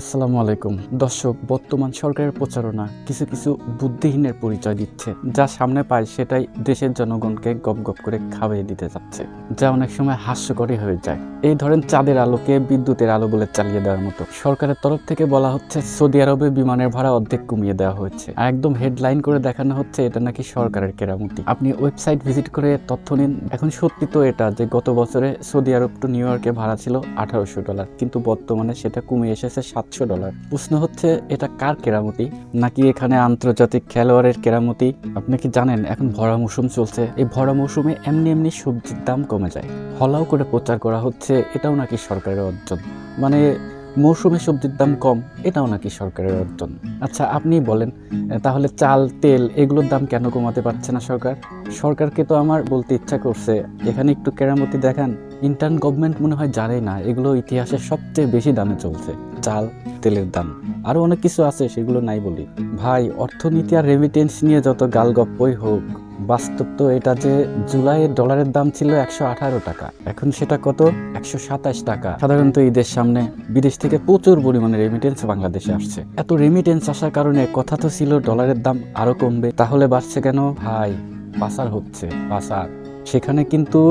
আসসালামু আলাইকুম দর্শক, বর্তমান সরকারের প্রচারণা কিছু কিছু বুদ্ধিহীনের পরিচয় দিচ্ছে। যা সামনে পায় সেটাই দেশের জনগণকে গপ গপ করে খাওয়িয়ে দিতে যাচ্ছে, যা অনেক সময় হাস্যকরই হয়ে যায়। এই ধরেন চাঁদের আলোকে বিদ্যুতের আলো বলে চালিয়ে দেওয়ার মতো। সরকারের তরফ থেকে বলা হচ্ছে সৌদি আরবে বিমানের ভাড়া অর্ধেক কমিয়ে দেওয়া হয়েছে, আর একদম হেডলাইন করে দেখানো হচ্ছে এটা নাকি সরকারের কেরামতি। আপনি ওয়েবসাইট ভিজিট করে তথ্য নিন। এখন সত্যি তো এটা যে গত বছরে সৌদি আরব টু নিউ ইয়র্কে ভাড়া ছিল $1800, কিন্তু বর্তমানে সেটা কমে এসেছে $700। প্রশ্ন হচ্ছে এটা কার কেরামতি, নাকি এখানে আন্তর্জাতিক খেলোয়াড়ের কেরামতি? আপনি কি জানেন এখন ভরা মৌসুম চলছে? এই ভরা মৌসুমে এমনি এমনি সবজির দাম কমে যায়। হলাও করে প্রচার করা হচ্ছে এটাও নাকি সরকারের অর্জন। মানে মৌসুমে সবজির দাম কম, এটাও নাকি সরকারের অর্জন। আচ্ছা আপনি বলেন, তাহলে চাল তেল এগুলোর দাম কেন কমাতে পারছে না সরকার? সরকারকে তো আমার বলতে ইচ্ছা করছে এখানে একটু কেরামতি দেখান। ইন্টার্ন গভর্নমেন্ট মনে হয় জানেই না এগুলো ইতিহাসে সবচেয়ে বেশি দামে চলছে। চাল তেলের দাম আরো অনেক কিছু আছে, সেগুলো নাই বলি। ভাই, অর্থনীতি আর রেমিটেন্স নিয়ে যত গালগপ্পই হোক, বাস্তব তো এটা যে জুলাইয়ে ডলারের দাম ছিল $118, এখন সেটা কত? $127। সাধারণত ঈদের সামনে বিদেশ থেকে প্রচুর পরিমাণে রেমিটেন্স বাংলাদেশে আসছে। এত রেমিটেন্স আসার কারণে কথা তো ছিল ডলারের দাম আরো কমবে, তাহলে বাড়ছে কেন? ভাই, পাচার হচ্ছে, পাচার। সেখানে কিন্তু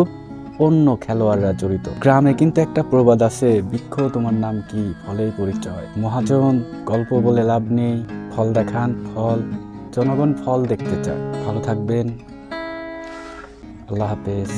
অন্য খেলোয়াড়রা জড়িত। গ্রামে কিন্তু একটা প্রবাদ আছে, বৃক্ষ তোমার নাম কি, ফলেই পরিচয়। মহাজন, গল্প বলে লাভ নেই, ফল দেখান ফল। জনগণ ফল দেখতে চায়। ভালো থাকবেন, আল্লাহ হাফেজ।